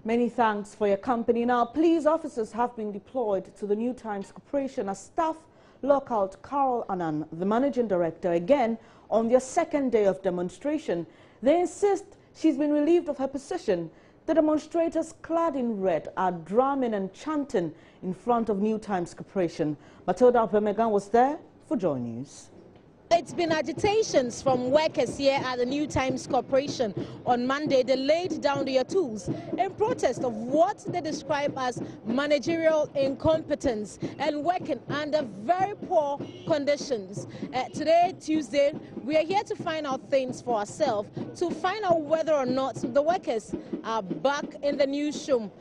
Many thanks for your company. Now, police officers have been deployed to the New Times Corporation as staff lockout Carol Annan, the managing director, again on their second day of demonstration. They insist she's been relieved of her position. The demonstrators, clad in red, are drumming and chanting in front of New Times Corporation. Matilda Pemegan was there for Joy News. It's been agitations from workers here at the New Times Corporation. On Monday, they laid down their tools in protest of what they describe as managerial incompetence and working under very poor conditions. Today, Tuesday, we are here to find out things for ourselves, to find out whether or not the workers are back in the newsroom.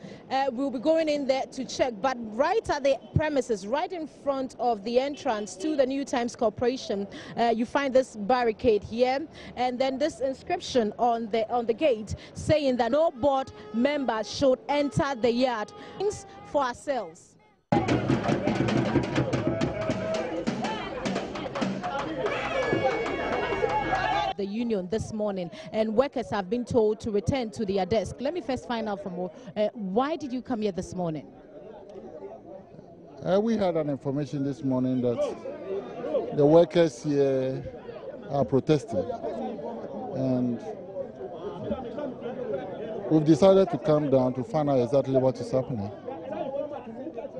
We'll be going in there to check, but right at the premises, right in front of the entrance to the New Times Corporation, you find this barricade here, and then this inscription on the gate saying that no board members should enter the yard. Things for ourselves. The union this morning, and workers have been told to return to their desk. Let me first find out from why did you come here this morning? We had an information this morning that the workers here are protesting, and we've decided to come down to find out exactly what is happening,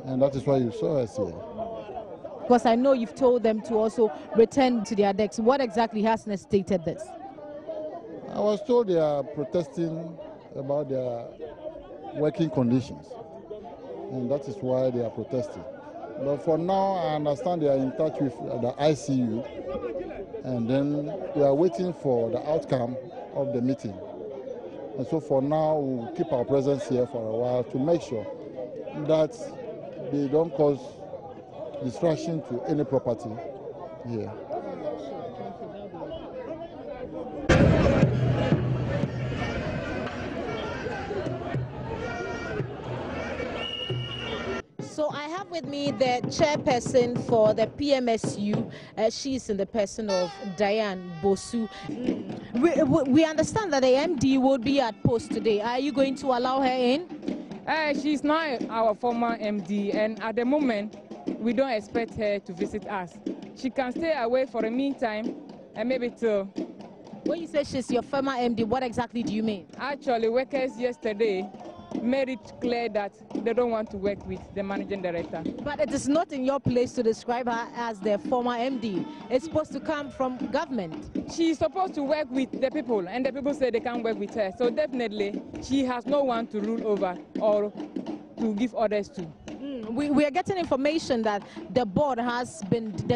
and that is why you saw us here. Because I know you've told them to also return to their decks. What exactly has necessitated this? I was told they are protesting about their working conditions, and that is why they are protesting. But for now, I understand they are in touch with the ICU, and then we are waiting for the outcome of the meeting. And so for now, we'll keep our presence here for a while to make sure that they don't cause destruction to any property here. So I have with me the chairperson for the PMSU. She's in the person of Diane Bosu. We understand that the MD will be at post today. Are you going to allow her in? She's now our former MD, and at the moment, we don't expect her to visit us. She can stay away for a meantime, and maybe till... When you say she's your former MD, what exactly do you mean? Actually, workers yesterday made it clear that they don't want to work with the managing director. But it is not in your place to describe her as their former MD. It's supposed to come from government. She's supposed to work with the people, and the people say they can't work with her. So definitely, she has no one to rule over or to give orders to. We are getting information that the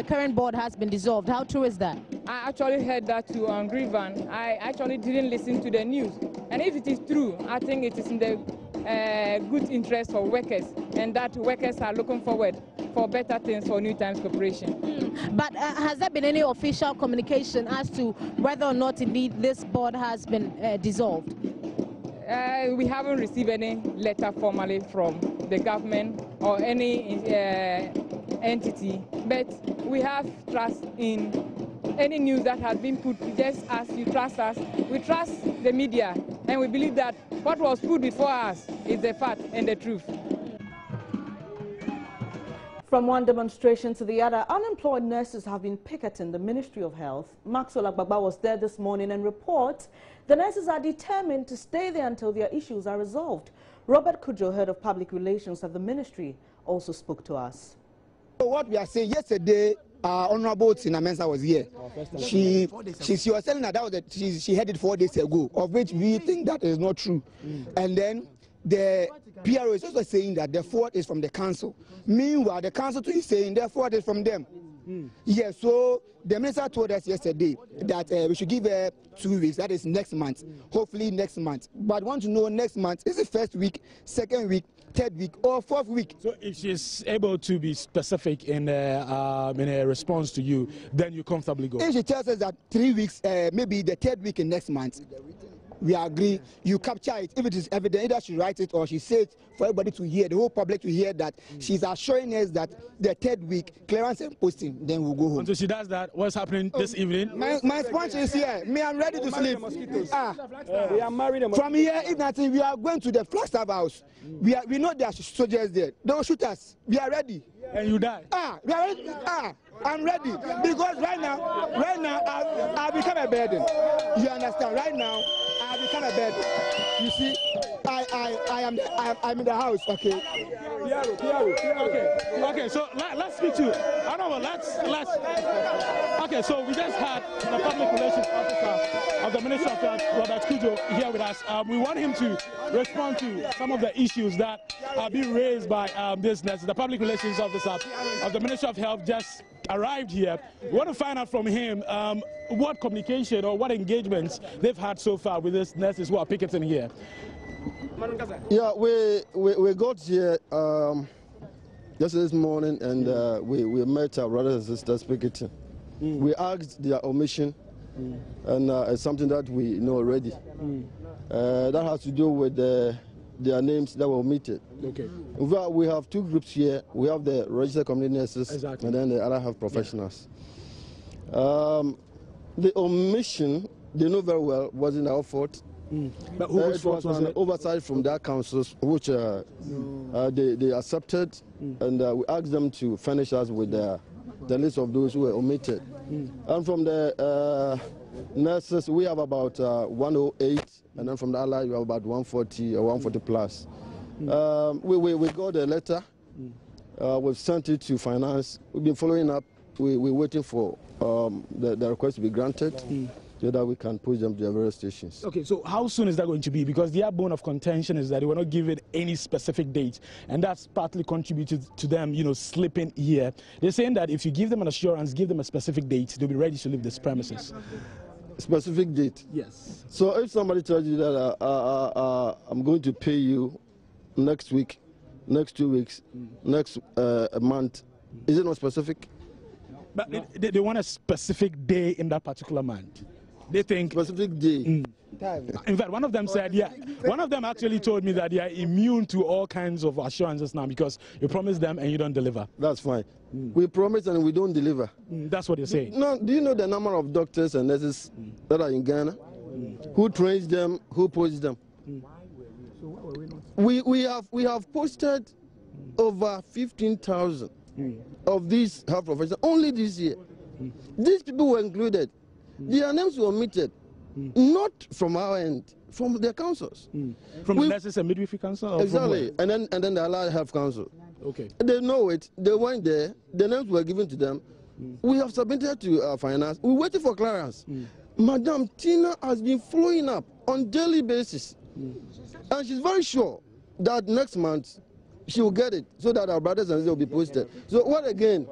current board has been dissolved. How true is that? I actually heard that too on Nkrumah. I actually didn't listen to the news. And if it is true, I think it is in the good interest for workers, and that workers are looking forward for better things for New Times Corporation. But has there been any official communication as to whether or not indeed this board has been dissolved? We haven't received any letter formally from the government or any entity, but we have trust in any news that has been put. Just as you trust us, we trust the media, and we believe that what was put before us is the fact and the truth. From one demonstration to the other, unemployed nurses have been picketing the Ministry of Health. Maxwell Agbagba was there this morning and reports the nurses are determined to stay there until their issues are resolved. Robert Kujo, head of public relations at the ministry, also spoke to us. So what we are saying, yesterday, Honorable Tina Mensah was here. She was telling that she had it 4 days ago, of which we think that is not true. And then the PRO is also saying that the fault is from the council. Meanwhile, the council too is saying the fault is from them. Yes, so the minister told us yesterday that we should give her 2 weeks, that is next month, hopefully next month. But want to know next month, is it first week, second week, third week, or fourth week? So if she's able to be specific in a response to you, then you comfortably go? If she tells us that 3 weeks, maybe the third week in next month, we agree. You capture it. If it is evident, either she writes it or she says it for everybody to hear, the whole public to hear that she's assuring us that the third week, clearance and posting, then we'll go home. Until she does that, what's happening this evening? My sponge is here. Me, I'm ready to sleep. We are married. From here, if nothing, we are going to the Flagstaff house. We know there are soldiers there. They will shoot us. We are ready. And you die. We are ready. I'm ready because right now, I've become a burden. You understand? Right now, I've become a burden. You see, I'm in the house. Okay. Okay. So let's speak to. I don't know. Let's. Okay. So we just had the public relations officer of the Ministry of Health, Robert Kujo, here with us. We want him to respond to some of the issues that are being raised by this nurse. The public relations officer of the Ministry of Health just arrived here. We want to find out from him what communication or what engagements they've had so far with these nurses who are picketing here. Yeah, we got here just this morning, and we met our brothers and sisters picketing. We asked their omission, and it's something that we know already. That has to do with their names that were omitted. Okay. In fact, we have two groups here. We have the registered community nurses, and then the other have professionals. The omission, they know very well, wasn't our fault. But whose it fault was an oversight from their councils, which they accepted, and we asked them to furnish us with the list of those who were omitted. And from the nurses, we have about 108, and then from the allies, we have about 140 or 140 plus. We got a letter. We've sent it to finance. We've been following up. We're waiting for the request to be granted so that we can push them to the various stations. Okay, so how soon is that going to be? Because their bone of contention is that they were not given any specific date, and that's partly contributed to them, slipping here. They're saying that if you give them an assurance, give them a specific date, they'll be ready to leave this premises. Specific date? Yes. So if somebody tells you that I'm going to pay you next week, next 2 weeks, next month, is it not specific? But they want a specific day in that particular month. They think specific day. In fact, one of them said, one of them actually told me that they are immune to all kinds of assurances now because you promise them and you don't deliver. That's fine. We promise and we don't deliver. That's what you're saying. No, do you know the number of doctors and nurses that are in Ghana? Who trains them? Who posts them? We have posted over 15,000 of these health professionals only this year. These people were included. Their names were omitted, not from our end, from their councils. From the Nurses and Midwifery Council? Exactly, and then the Allied Health Council. Okay. They know it. They went there. The names were given to them. We have submitted to finance. We're waiting for clearance. Madam Tina has been following up on daily basis, and she's very sure that next month she will get it so that our brothers and sisters will be posted. So what again?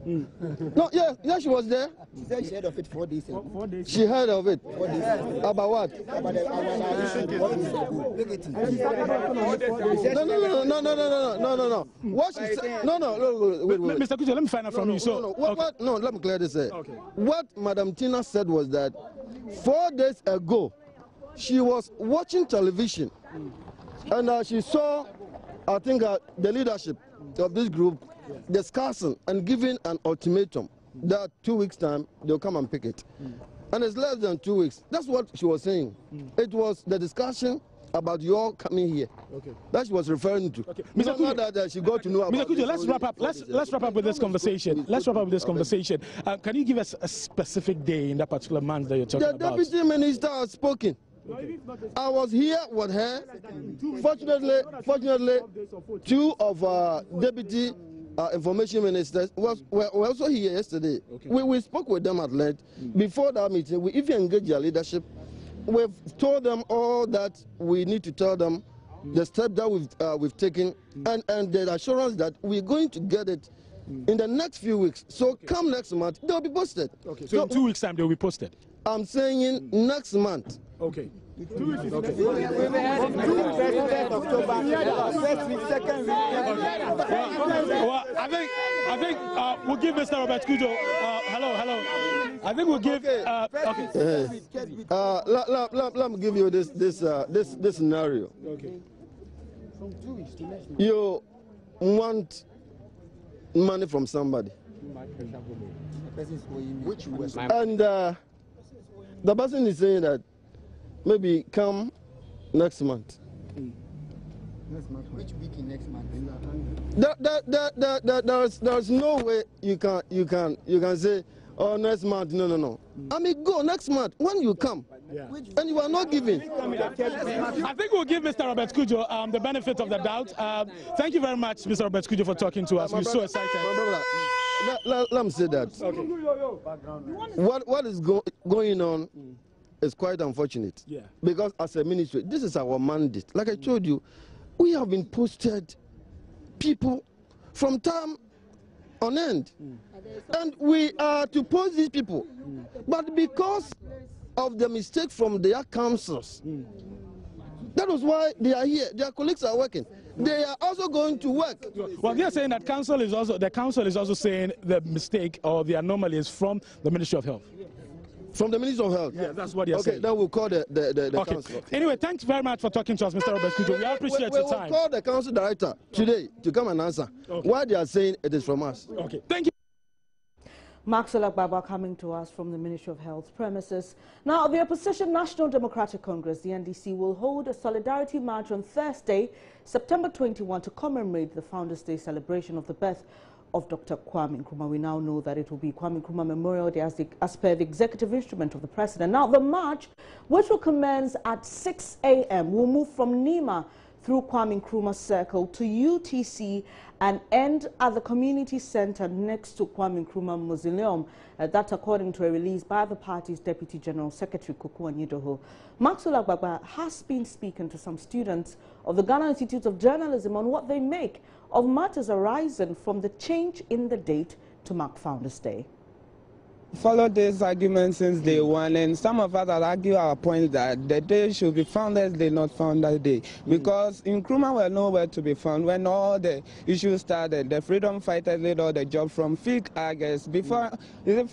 No, yeah, she was there. She said she heard of it 4 days ago. 4 days. She heard of it. 4 days. About what? About the No. What she said? No. Wait. Mr. Kujo, let me find out from you. So, no, let me clear this. Okay. What Madam Tina said was that 4 days ago, she was watching television, and she saw, I think, the leadership of this group discussing and giving an ultimatum that 2 weeks' time they'll come and pick it. And it's less than 2 weeks. That's what she was saying. It was the discussion about your coming here. Okay. That she was referring to. Okay. Mr. Kujo, that she got to know about. Mr. Kujo, let's wrap up. Let's wrap up with this conversation. Let's wrap up with this conversation. Can you give us a specific day in that particular month that you're talking about? The deputy minister has spoken. Okay. I was here with her. Fortunately, 2 of deputy information ministers were also here yesterday. Okay. We spoke with them at length. Before that meeting, we even engaged their leadership. We've told them all that we need to tell them, the step that we've taken, and the assurance that we're going to get it in the next few weeks. So come next month, they'll be posted. Okay. So in 2 weeks' time, they'll be posted? I'm saying next month. Okay. 2 weeks. Okay. Well, I think we'll give Mr. Robert Kujo. Hello. I think we'll give. Let me give you this scenario. Okay. You want money from somebody, and the person is saying that maybe come next month. Which week in next month? There's no way you can say, oh, next month. No. I mean, go next month when you come, and you are not giving. I think we'll give Mr. Robert Kujo the benefit of the doubt. Thank you very much, Mr. Robert Kujo, for talking to us. We're so excited. Let me say that. Okay. What is going on is quite unfortunate. Yeah. Because as a ministry, this is our mandate. Like I told you, we have been posted people from time on end. And we are to post these people. But because of the mistake from their councils, that was why they are here. Their colleagues are working. They are also going to work. Well, they are saying that the council is also saying the mistake or the anomaly is from the Ministry of Health. From the Ministry of Health? Yeah, that's what you're saying. Okay, then we'll call the council. Anyway, thanks very much for talking to us, Mr. Robert Kujo. We appreciate your time. We'll call the council director today to come and answer why they are saying it is from us. Okay, thank you. Maxwell Baba coming to us from the Ministry of Health premises. Now, the opposition National Democratic Congress, the NDC, will hold a solidarity march on Thursday, September 21, to commemorate the Founders' Day celebration of the birth of Dr. Kwame Nkrumah. We now know that it will be Kwame Nkrumah Memorial Day as per the executive instrument of the president. Now, the march, which will commence at 6 a.m., will move from Nkrumah through Kwame Nkrumah Circle to UTC and end at the community center next to Kwame Nkrumah Mausoleum. That's according to a release by the party's Deputy General Secretary Kuku Anyidoho. Maxwell Agbagba has been speaking to some students of the Ghana Institute of Journalism on what they make of matters arising from the change in the date to mark Founders' Day. Followed this argument since day one, and some of us argue our point that the day should be Founders' Day, not Founders' Day, because Nkrumah were nowhere to be found when all the issues started. The freedom fighters did all the job from field August before field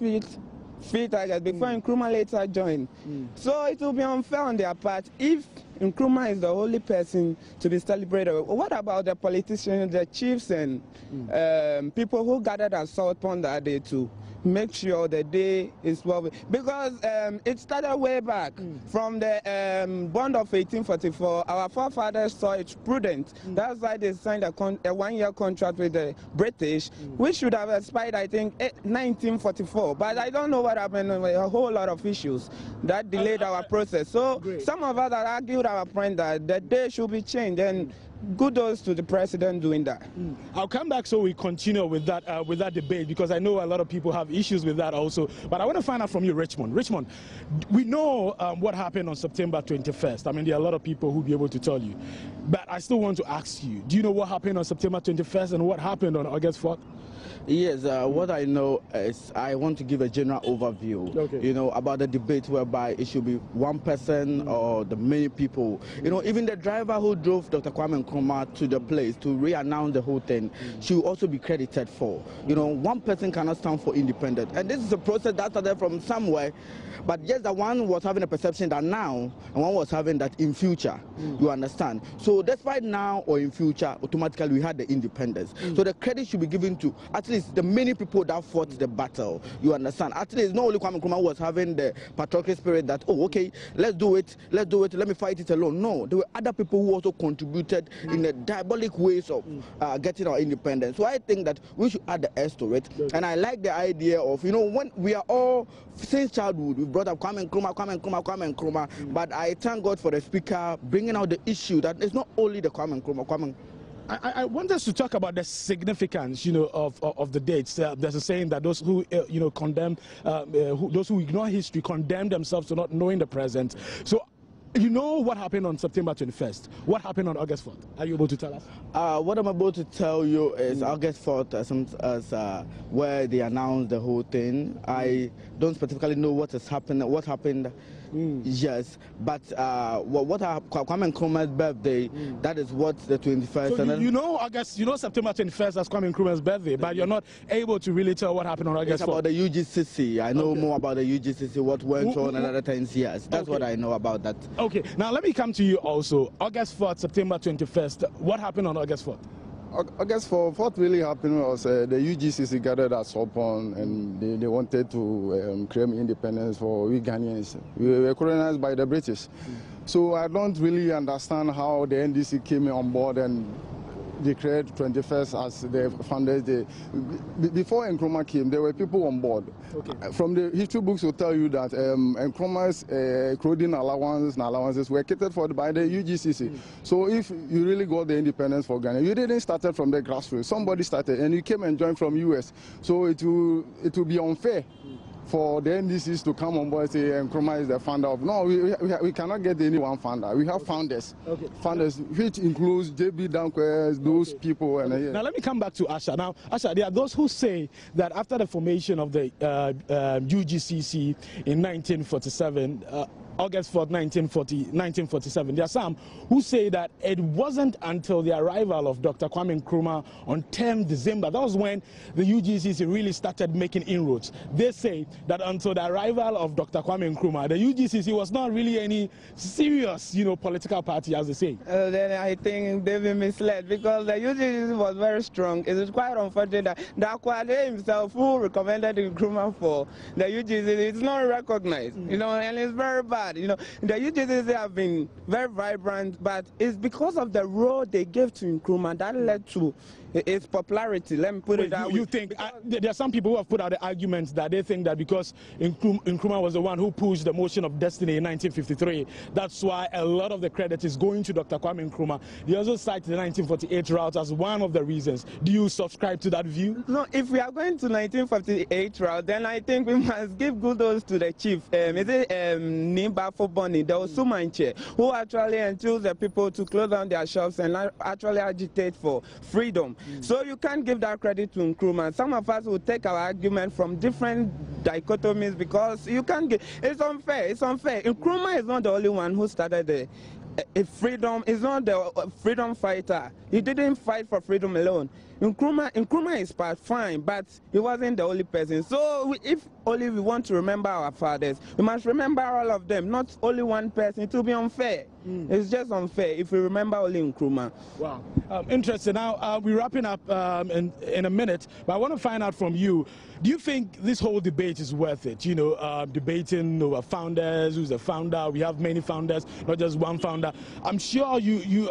August before Nkrumah later joined. So it will be unfair on their part if Nkrumah is the only person to be celebrated. What about the politicians, the chiefs, and people who gathered at South Pond that day too? Make sure the day is well, because it started way back from the bond of 1844. Our forefathers saw it prudent. That's why they signed a 1-year contract with the British, which should have expired, I think, 1944. But I don't know what happened. A whole lot of issues that delayed our process. So some of us that argued our point that the day should be changed, and kudos to the president doing that. I'll come back so we continue with that debate, because I know a lot of people have issues with that also. But I want to find out from you, Richmond. Richmond, we know what happened on September 21st. I mean, there are a lot of people who'll be able to tell you. But I still want to ask you, do you know what happened on September 21st and what happened on August 4th? Yes, what I know is I want to give a general overview, you know, about the debate whereby it should be one person or the many people. You know, even the driver who drove Dr. Kwame Nkrumah to the place to re-announce the whole thing should also be credited for. You know, one person cannot stand for independent. And this is a process that started from somewhere, but just that one was having a perception that now, and one was having that in future, you understand. So despite now or in future, automatically we had the independence. So the credit should be given to at least the many people that fought the battle, you understand. At least not only Kwame Nkrumah was having the patriotic spirit that, oh, okay, let's do it, let me fight it alone. No, there were other people who also contributed in the diabolic ways of getting our independence. So I think that we should add the S to it. And I like the idea of, you know, when we are all, since childhood, we brought up Kwame Nkrumah, but I thank God for the speaker bringing out the issue that it's not only the Kwame Nkrumah. I want us to talk about the significance, you know, of the dates. There's a saying that those who, you know, condemn, those who ignore history condemn themselves to not knowing the present. So You know what happened on September 21st? What happened on August 4th? Are you able to tell us? What I'm able to tell you is August 4th, where they announced the whole thing. I don't specifically know what happened. Yes, but Kwame Nkrumah's birthday, that is what the 21st. So you know September 21st as Kwame Nkrumah's birthday, but you're not able to really tell what happened on August 4th. It's about the UGCC. I know more about the UGCC, what went on and other things. Yes, that's what I know about that. Okay, now let me come to you also. August 4th, September 21st. What happened on August 4th? August 4th, what really happened was the UGCC gathered at Sopon and they wanted to claim independence for we Ghanaians. We were colonized by the British. So I don't really understand how the NDC came on board and declared 21st as the Founders Day. Before Nkrumah came, there were people on board. Okay. From the history books will tell you that Nkrumah's clothing allowances were catered for by the UGCC. So if you really got the independence for Ghana, you didn't start from the grassroots. Somebody started and you came and joined from US. So it will be unfair for the NDCs to come on board and say Nkrumah is the founder of. No, we cannot get any one founder. We have founders. Okay. Founders, which includes JB Danquez, those people. And now let me come back to Asha. Now, Asha, there are those who say that after the formation of the UGCC in 1947, August 4th, 1947. There are some who say that it wasn't until the arrival of Dr. Kwame Nkrumah on 10 December, that was when the UGCC really started making inroads. They say that until the arrival of Dr. Kwame Nkrumah, the UGCC was not really any serious, political party, as they say. Then I think they've been misled because the UGCC was very strong. It is quite unfortunate that Kwame himself, who recommended Nkrumah for the UGCC, is not recognized, and it's very bad. The UGCC have been very vibrant, but it's because of the role they gave to Nkrumah that led to its popularity. Let me put it that way. You think there are some people who have put out the arguments that they think that because Nkrumah was the one who pushed the motion of destiny in 1953, that's why a lot of the credit is going to Dr. Kwame Nkrumah. They also cite the 1948 route as one of the reasons. Do you subscribe to that view? No, if we are going to 1948 route, then I think we must give kudos to the chief. Is it Nimba Foboni, the Osumanche, who actually enthused the people to close down their shops and actually agitate for freedom. So you can't give that credit to Nkrumah. Some of us will take our argument from different dichotomies because you can't get. It's unfair. It's unfair. Nkrumah is not the only one who started the freedom. Is not the freedom fighter. He didn't fight for freedom alone. Nkrumah is fine, but he wasn't the only person. So if only we want to remember our fathers, we must remember all of them, not only one person. It will be unfair. It's just unfair if we remember only Nkrumah. Wow. Interesting. Now, we're wrapping up in a minute, but I want to find out from you, do you think this whole debate is worth it? Debating over founders, who's a founder. We have many founders, not just one founder. I'm sure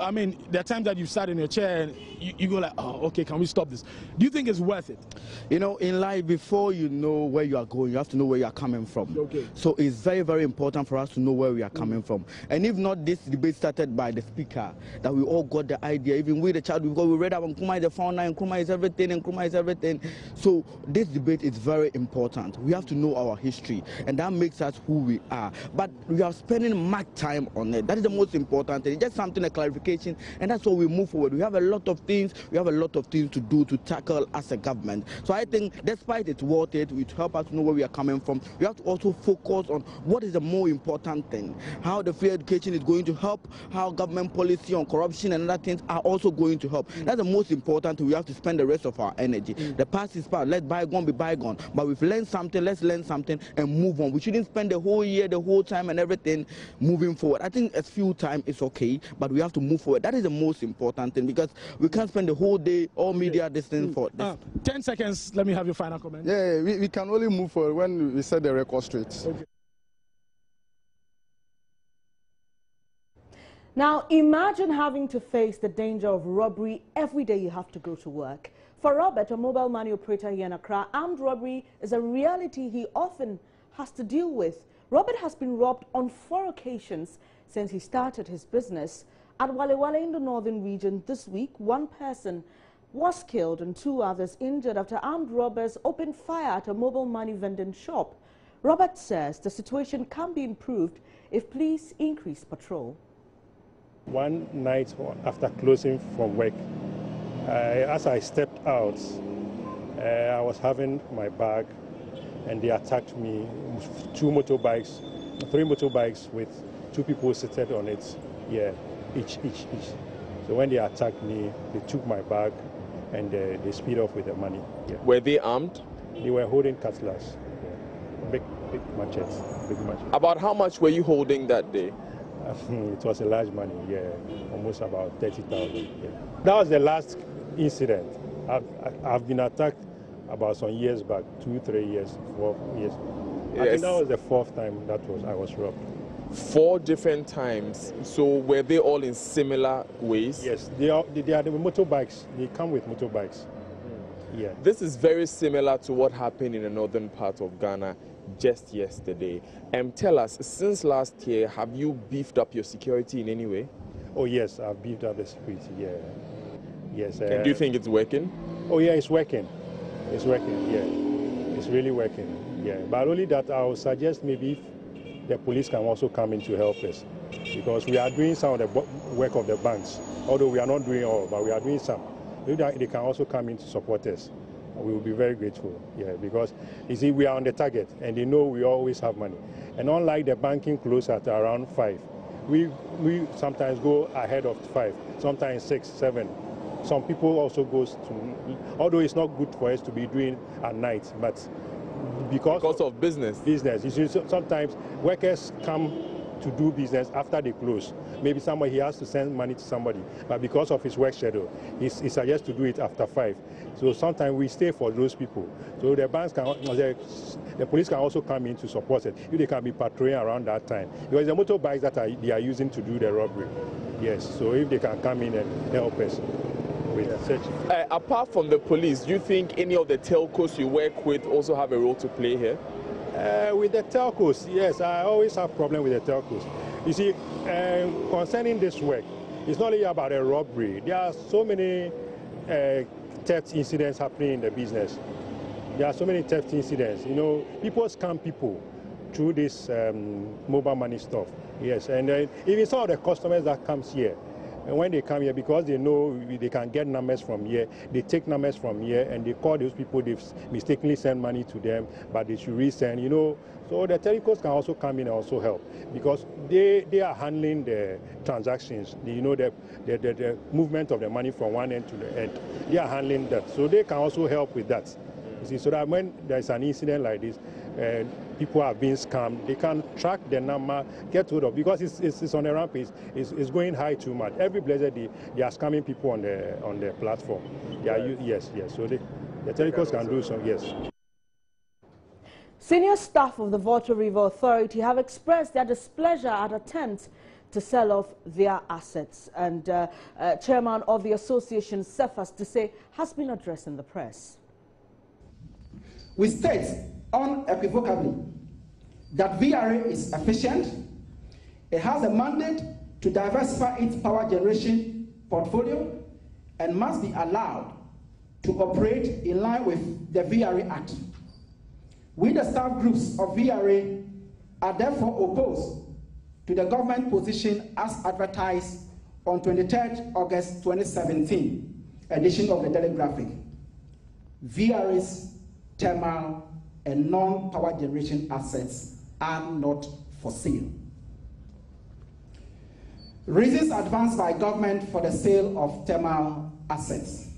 I mean, there are times that you sat in your chair and you go like, oh, okay, can we stop this? Do you think it's worth it? In life, before you know where you are going, you have to know where you are coming from. Okay. So it's very, very important for us to know where we are coming from. And if not this debate started by the speaker, that we all got the idea, even with the child, we read about Nkrumah is the founder, Nkrumah is everything, Nkrumah is everything. So this debate is very important. We have to know our history, and that makes us who we are. But we are spending much time on it. That is the most important thing. It's just something, a clarification, and that's how we move forward. We have a lot of things to do, to tackle as a government. So I think despite it's worth it, it help us know where we are coming from. We have to also focus on what is the more important thing, how the free education is going to help, how government policy on corruption and other things are also going to help. That's the most important thing. We have to spend the rest of our energy. The past is past. Let bygone be bygone. But we've learned something, let's learn something and move on. We shouldn't spend the whole year, the whole time and everything moving forward. I think a few time is okay, but we have to move forward. That is the most important thing, because we can't spend the whole day, all media, this thing for this. 10 seconds, let me have your final comment. Yeah, we can only move forward when we set the record straight. Okay. Now, imagine having to face the danger of robbery every day you have to go to work. For Robert, a mobile money operator here in Accra, armed robbery is a reality he often has to deal with. Robert has been robbed on 4 occasions since he started his business. At Walewale in the northern region this week, 1 person was killed and 2 others injured after armed robbers opened fire at a mobile money vending shop. Robert says the situation can be improved if police increase patrol. One night after closing from work, as I stepped out, I was having my bag and they attacked me. Three motorbikes with two people seated on it, each. So when they attacked me, they took my bag and they speed off with the money. Yeah. Were they armed? They were holding cutlass, big machetes, About how much were you holding that day? It was a large money, almost about 30,000. Yeah. That was the last incident. I've been attacked about some years back, 2, 3 years, 4 years. Yes. I think that was the 4th time I was robbed. 4 different times. So were they all in similar ways? Yes, they are the motorbikes. They come with motorbikes. Yeah. This is very similar to what happened in the northern part of Ghana just yesterday. Tell us, since last year, have you beefed up your security in any way? Oh yes, I've beefed up the security. Yeah. Yes. And do you think it's working? Oh yeah, it's working. It's working. Yeah, it's really working. Yeah, but only that I would suggest maybe if the police can also come in to help us, because we are doing some of the work of the banks. Although we are not doing all, but we are doing some. They can also come in to support us. We will be very grateful, because you see, we are on the target and they know we always have money. And unlike the banking close at around 5, we sometimes go ahead of 5, sometimes 6, 7. Some people also goes to, although it's not good for us to be doing at night, but because of business. You see, sometimes workers come to do business after they close. Maybe he has to send money to somebody, but because of his work schedule, he suggests to do it after 5. So sometimes we stay for those people. So the banks the police can also come in to support it. They can be patrolling around that time. Because the motorbikes that they are using to do the robbery. Yes, so if they can come in and help us with searching. Apart from the police, do you think any of the telcos you work with also have a role to play here? With the telcos, yes, I always have problem with the telcos. You see, concerning this work, it's not only about a robbery. There are so many theft incidents happening in the business. There are so many theft incidents. You know, people scam people through this mobile money stuff. Yes, and even some of the customers that comes here, and when they come here, because they know they can get numbers from here, they take numbers from here and they call those people, they mistakenly send money to them, but they should resend, you know. So the telcos can also come in and also help, because they are handling the transactions, you know, the movement of the money from one end to the end. They are handling that. So they can also help with that. You see, so that when there's an incident like this, people are being scammed, they can track the number, get hold of, because it's on a rampage, it's going high too much. Every blessed day, they are scamming people on the platform. Yes. So the telcos can do so, yes. Senior staff of the Volta River Authority have expressed their displeasure at attempts to sell off their assets. And chairman of the association, Cephas Duse, has been addressing the press. We state unequivocally that VRA is efficient. It has a mandate to diversify its power generation portfolio and must be allowed to operate in line with the VRA Act. We, the staff groups of VRA, are therefore opposed to the government position as advertised on 23rd August 2017 edition of the Daily Graphic. VRA's thermal and non-power generation assets are not for sale. Reasons advanced by government for the sale of thermal assets.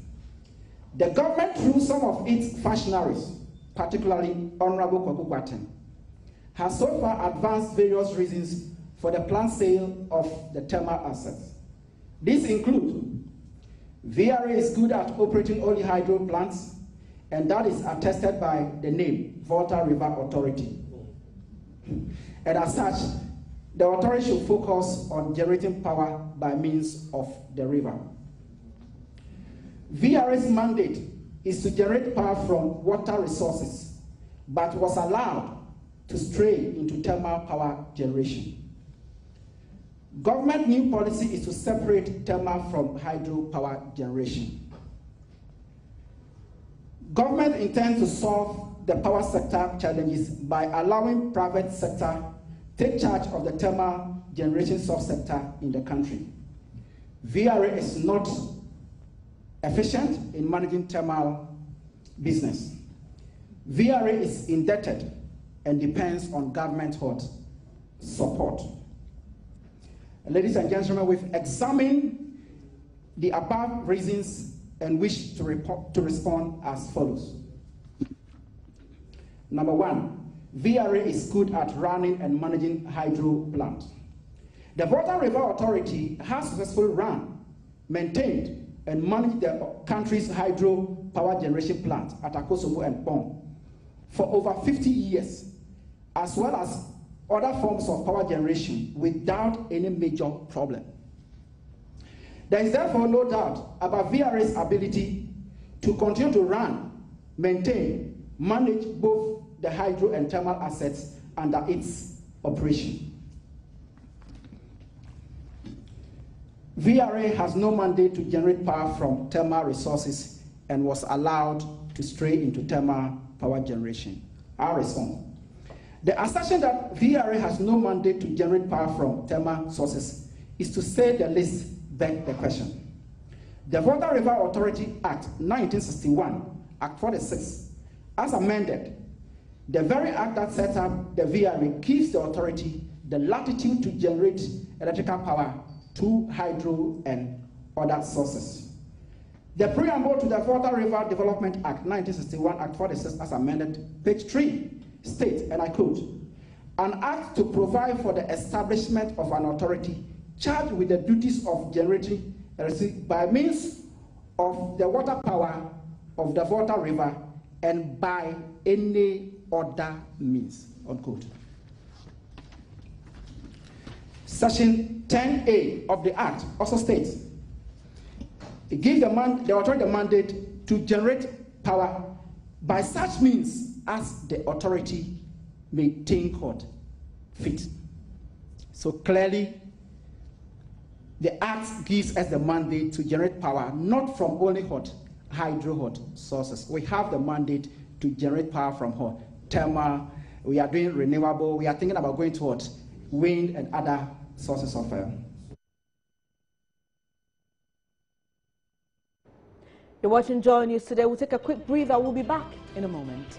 The government, through some of its functionaries, particularly Honorable Kwaku Gwatem, has so far advanced various reasons for the planned sale of the thermal assets. These include VRA is good at operating only hydro plants, and that is attested by the name Volta River Authority. And as such, the authority should focus on generating power by means of the river. VRA's mandate is to generate power from water resources, but was allowed to stray into thermal power generation. Government new policy is to separate thermal from hydro power generation. Government intends to solve the power sector challenges by allowing private sector take charge of the thermal generation subsector in the country. VRA is not efficient in managing thermal business. VRA is indebted and depends on government support. Ladies and gentlemen, we've examined the above reasons and wish to respond as follows. Number one, VRA is good at running and managing hydro plants. The Volta River Authority has successfully run, maintained, and managed the country's hydro power generation plant at Akosomo and Pong for over 50 years, as well as other forms of power generation without any major problem. There is therefore no doubt about VRA's ability to continue to run, maintain, manage both the hydro and thermal assets under its operation. VRA has no mandate to generate power from thermal resources and was allowed to stray into thermal power generation. Our response. The assertion that VRA has no mandate to generate power from thermal sources is, to say the least, beg the question. The Volta River Authority Act 1961, Act 46, as amended, the very act that sets up the VRA gives the authority the latitude to generate electrical power through hydro and other sources. The preamble to the Volta River Development Act 1961, Act 46, as amended, page 3, states, and I quote, an act to provide for the establishment of an authority charged with the duties of generating electricity by means of the water power of the Volta River and by any other means, unquote. Section 10A of the Act also states, it gives the authority the mandate to generate power by such means as the authority may think fit. So clearly, the Act gives us the mandate to generate power, not from only hydro sources. We have the mandate to generate power from thermal. We are doing renewable. We are thinking about going towards wind and other sources of You're watching Joy News today. We'll take a quick breather. We'll be back in a moment.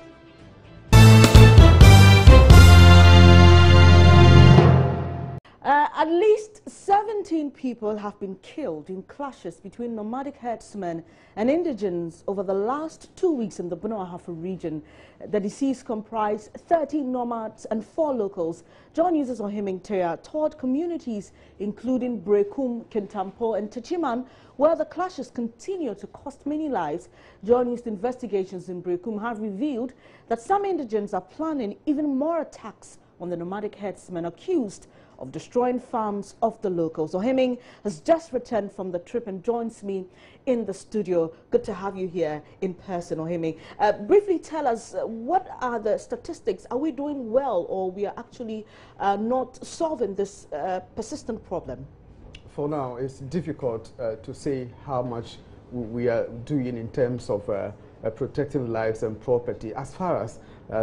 At least 17 people have been killed in clashes between nomadic herdsmen and indigents over the last 2 weeks in the Bono Ahafo region. The deceased comprise 13 nomads and 4 locals. John News' Ohiming Teya toured communities including Brekum, Kintampo and Techiman, where the clashes continue to cost many lives. John News investigations in Brekum have revealed that some indigents are planning even more attacks on the nomadic herdsmen accused of destroying farms of the locals. Ohiming has just returned from the trip and joins me in the studio. Good to have you here in person, Ohiming. Briefly tell us, what are the statistics? Are we doing well, or we are actually not solving this persistent problem? For now, it's difficult to say how much we are doing in terms of protecting lives and property. As far as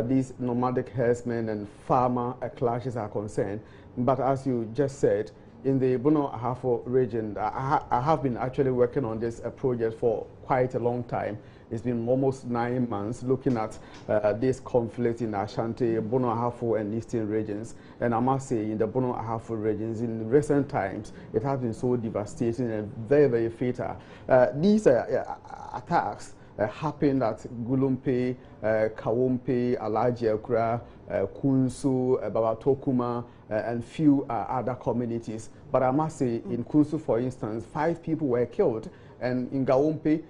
these nomadic herdsmen and farmer clashes are concerned, but as you just said, in the Bono Ahafo region, I have been actually working on this project for quite a long time. It's been almost 9 months looking at this conflict in Ashanti, Bono Ahafo and Eastern regions. And I must say, in the Bono Ahafo regions, in recent times, it has been so devastating and very, very fatal. These attacks happened at Gulumpe, Kawompe, Alaji Ekura, Kunsu, Babatokuma, and few other communities. But I must say, in Kunsu, for instance, 5 people were killed, and in Gawompe,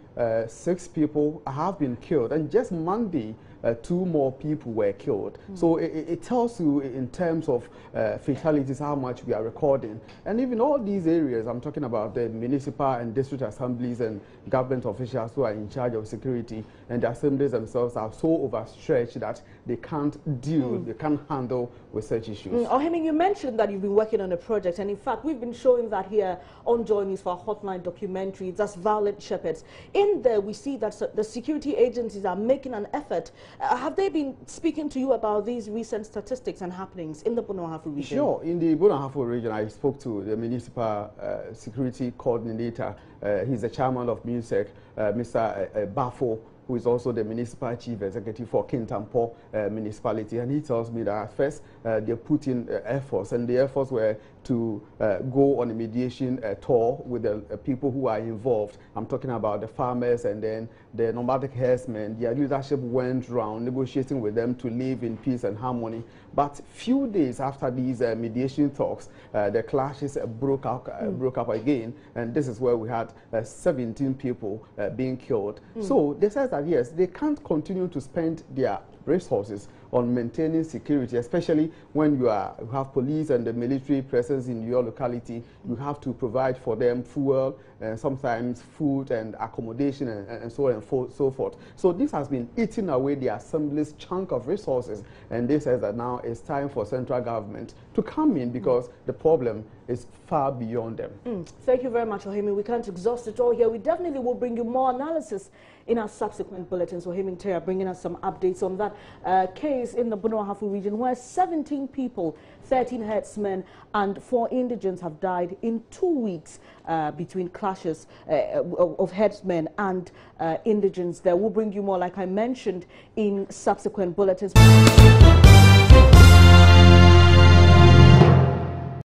6 people have been killed. And just Monday, 2 more people were killed. So it tells you in terms of fatalities how much we are recording. And even all these areas, I'm talking about the municipal and district assemblies and government officials who are in charge of security, and the assemblies themselves are so overstretched that they can't deal, they can't handle with such issues. Ohiming, you mentioned that you've been working on a project, and in fact, we've been showing that here on Joy News for our Hotline documentary. That's Violent Shepherds. In there, we see that the security agencies are making an effort. Have they been speaking to you about these recent statistics and happenings in the Bono-Ahafo region? Sure. In the Bono-Ahafo region, I spoke to the municipal security coordinator. He's the chairman of MUSEC, Mr. Bafo, who is also the municipal chief executive for Kintampo municipality. And he tells me that at first they put in efforts, and the efforts were to go on a mediation tour with the people who are involved. I'm talking about the farmers and then the nomadic herdsmen. Their leadership went around negotiating with them to live in peace and harmony. But few days after these mediation talks, the clashes broke up again, and this is where we had 17 people being killed. So they said that yes, they can't continue to spend their resources on maintaining security, especially when you have police and the military presence in your locality. You have to provide for them fuel and sometimes food and accommodation and so on and so forth. So this has been eating away the assembly's chunk of resources, and they say that now it's time for central government to come in because the problem is far beyond them. Thank you very much, Ohemi. We can't exhaust it all here. We definitely will bring you more analysis in our subsequent bulletins. Ohemi Teya bringing us some updates on that case in the Bono-Ahafo region where 17 people, 13 herdsmen and 4 indigents have died in 2 weeks between clashes of herdsmen and indigents. There will bring you more, like I mentioned, in subsequent bulletins.